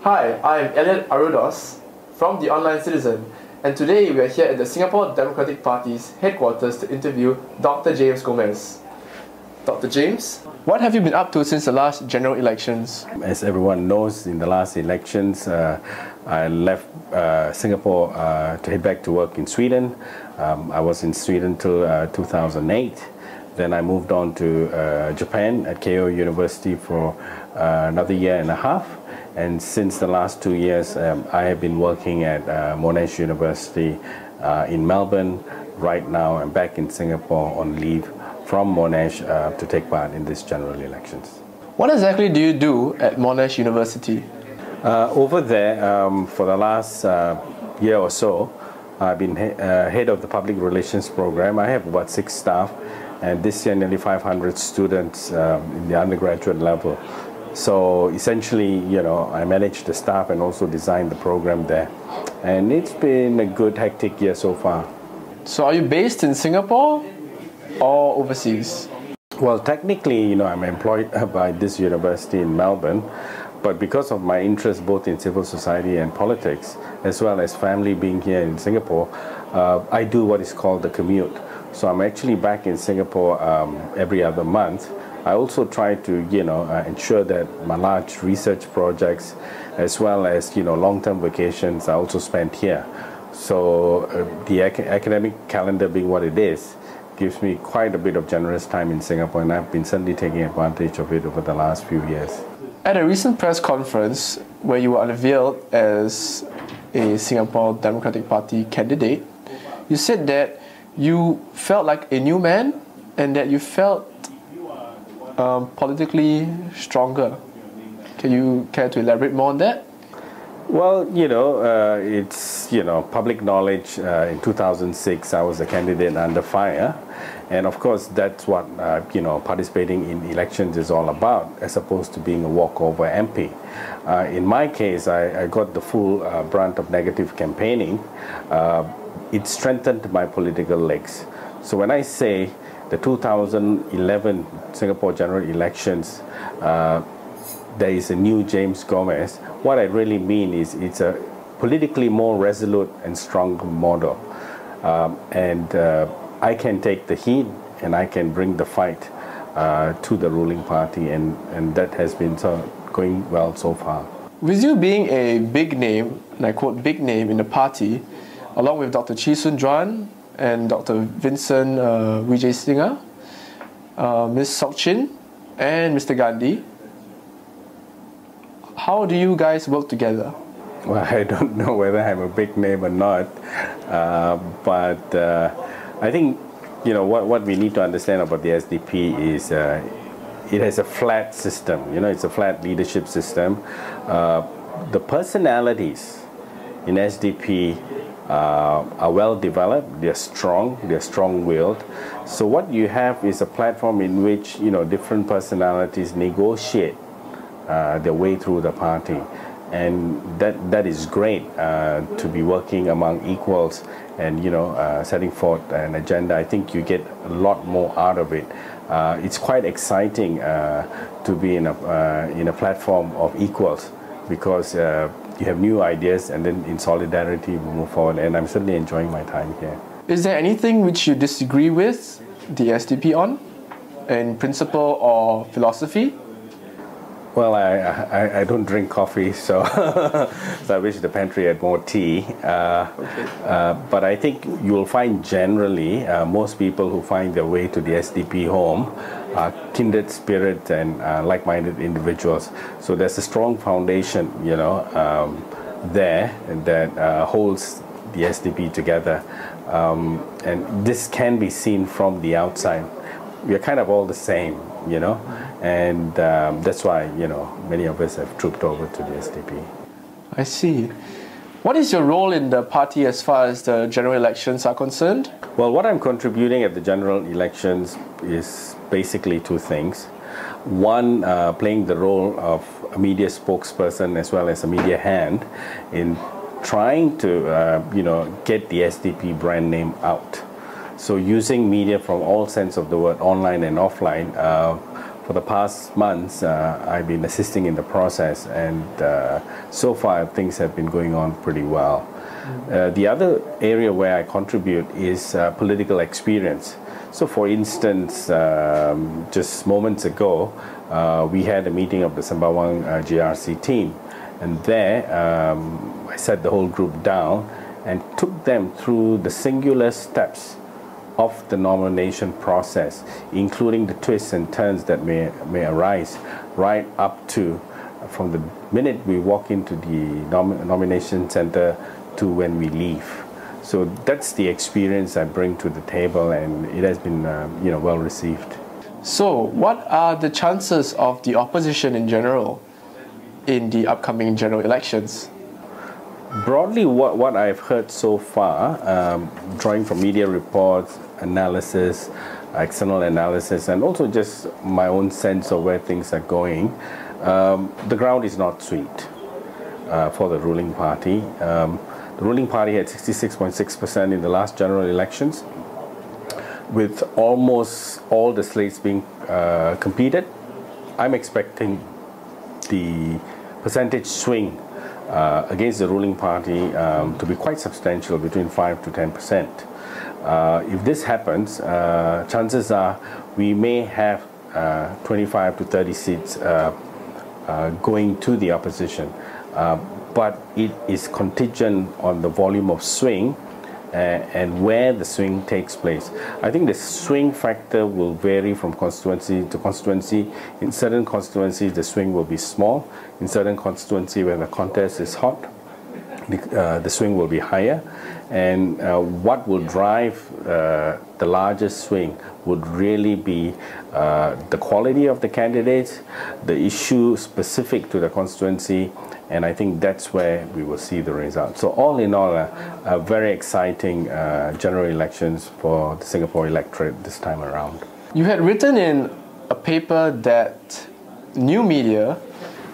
Hi, I'm Elliot Aruldoss from the Online Citizen, and today we are here at the Singapore Democratic Party's headquarters to interview Dr. James Gomez. Dr. James, what have you been up to since the last general elections? As everyone knows, in the last elections, I left Singapore to head back to work in Sweden. I was in Sweden till 2008. Then I moved on to Japan at Keio University for another year and a half. And since the last 2 years, I have been working at Monash University in Melbourne. Right now, I'm back in Singapore on leave from Monash to take part in these general elections. What exactly do you do at Monash University? Over there, for the last year or so, I've been head of the public relations program. I have about 6 staff, and this year nearly 500 students in the undergraduate level. So essentially, I manage the staff and also design the program there. And it's been a good, hectic year so far. So are you based in Singapore or overseas? Well, technically, I'm employed by this university in Melbourne, but because of my interest both in civil society and politics, as well as family being here in Singapore, I do what is called the commute. So I'm actually back in Singapore every other month. I also try to, ensure that my large research projects, as well as, long-term vacations, are also spent here. So the academic calendar being what it is, gives me quite a bit of generous time in Singapore, and I've been certainly taking advantage of it over the last few years. At a recent press conference where you were unveiled as a Singapore Democratic Party candidate, you said that you felt like a new man and that you felt politically stronger. Can you care to elaborate more on that? Well, it's, public knowledge. In 2006, I was a candidate under fire. And of course, that's what, participating in elections is all about, as opposed to being a walkover MP. In my case, I got the full brunt of negative campaigning. It strengthened my political legs. So when I say the 2011 Singapore general elections, there is a new James Gomez, what I really mean is it's a politically more resolute and stronger model. I can take the heat and I can bring the fight to the ruling party, and that has been going well so far. With you being a big name, and I quote big name in the party, along with Dr. Chee Soon Juan and Dr. Vincent Vijay Singha, Ms. Sok Chin, and Mr. Gandhi, how do you guys work together? Well, I don't know whether I'm a big name or not, but I think what we need to understand about the SDP is it has a flat system. It's a flat leadership system. The personalities in SDP are well developed, they're strong-willed. So what you have is a platform in which different personalities negotiate their way through the party, and that is great to be working among equals and setting forth an agenda. I think you get a lot more out of it. It's quite exciting to be in a platform of equals, because you have new ideas, and then in solidarity we move forward, and I'm certainly enjoying my time here. Is there anything which you disagree with the SDP on, in principle or philosophy? Well, I don't drink coffee, so so I wish the pantry had more tea. But I think you will find generally most people who find their way to the SDP home are kindred spirit and like-minded individuals. So there's a strong foundation, there that holds the SDP together. And this can be seen from the outside. We are kind of all the same, and that's why, many of us have trooped over to the SDP. I see. What is your role in the party as far as the general elections are concerned? Well, what I'm contributing at the general elections is basically 2 things. One, playing the role of a media spokesperson as well as a media hand in trying to, get the SDP brand name out. So using media from all sense of the word, online and offline, for the past months, I've been assisting in the process, and so far things have been going on pretty well. The other area where I contribute is political experience. So for instance, just moments ago, we had a meeting of the Sembawang GRC team, and there I sat the whole group down and took them through the singular steps of the nomination process, including the twists and turns that may arise right up to from the minute we walk into the nomination center to when we leave. So that's the experience I bring to the table, and it has been well received. So what are the chances of the opposition in general in the upcoming general elections? Broadly, what I've heard so far, drawing from media reports, analysis, external analysis, and also just my own sense of where things are going, the ground is not sweet for the ruling party. The ruling party had 66.6% in the last general elections, with almost all the slates being completed. I'm expecting the percentage swing against the ruling party to be quite substantial, between 5 to 10%. If this happens, chances are we may have 25 to 30 seats going to the opposition, but it is contingent on the volume of swing and where the swing takes place. I think the swing factor will vary from constituency to constituency. In certain constituencies, the swing will be small. In certain constituency where the contest is hot, the swing will be higher. And what will drive the largest swing would really be the quality of the candidates, the issue specific to the constituency, and I think that's where we will see the result. So all in all, a very exciting general elections for the Singapore electorate this time around. You had written in a paper that new media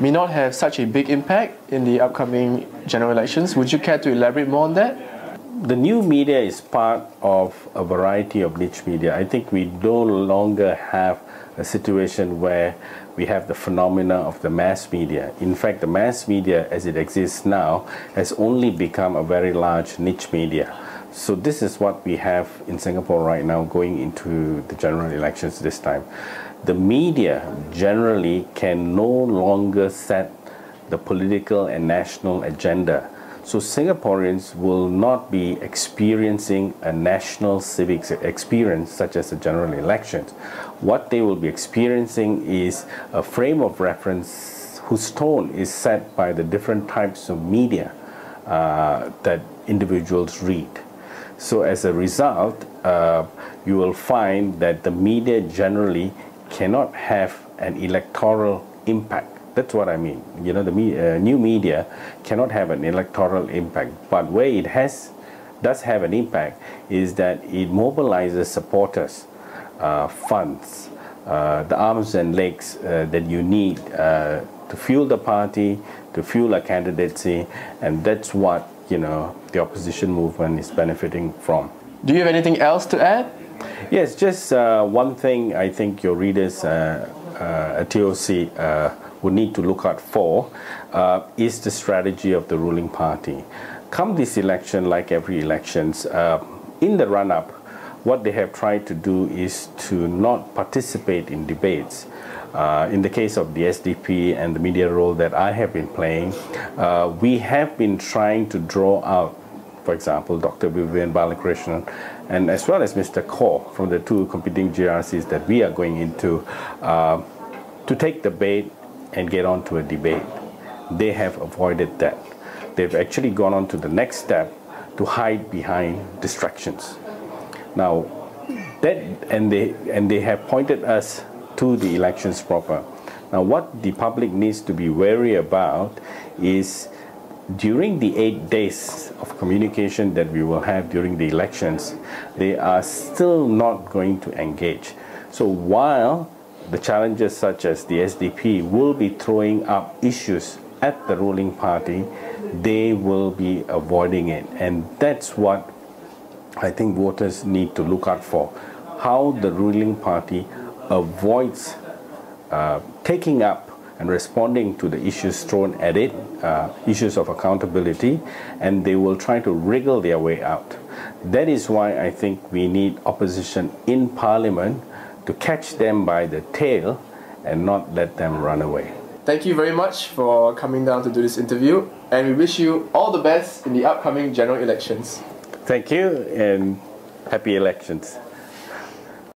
may not have such a big impact in the upcoming general elections. Would you care to elaborate more on that? The new media is part of a variety of niche media. I think we no longer have a situation where we have the phenomena of the mass media. In fact, the mass media as it exists now has only become a very large niche media. So this is what we have in Singapore right now going into the general elections this time. The media generally can no longer set the political and national agenda. So Singaporeans will not be experiencing a national civics experience such as the general elections. What they will be experiencing is a frame of reference whose tone is set by the different types of media that individuals read. So as a result, you will find that the media generally cannot have an electoral impact. That's what I mean. You know, the new media cannot have an electoral impact, but where it does have an impact is that it mobilizes supporters, funds, the arms and legs that you need to fuel the party, to fuel a candidacy, and that's what the opposition movement is benefiting from. Do you have anything else to add? Yes, just one thing I think your readers at TOC would need to look out for is the strategy of the ruling party. Come this election, like every elections, in the run-up, what they have tried to do is to not participate in debates. In the case of the SDP and the media role that I have been playing, we have been trying to draw out, for example, Dr. Vivian Balakrishnan, and as well as Mr. Kaur from the two competing GRCs that we are going into, to take the bait and get on to a debate. They have avoided that. They've actually gone on to the next step to hide behind distractions. Now, they have pointed us to the elections proper. Now, what the public needs to be wary about is during the 8 days of communication that we will have during the elections, they are still not going to engage. So while the challenges such as the SDP will be throwing up issues at the ruling party, they will be avoiding it. And that's what I think voters need to look out for. How the ruling party avoids taking up and responding to the issues thrown at it, issues of accountability, and they will try to wriggle their way out. That is why I think we need opposition in Parliament to catch them by the tail and not let them run away. Thank you very much for coming down to do this interview, and we wish you all the best in the upcoming general elections. Thank you, and happy elections.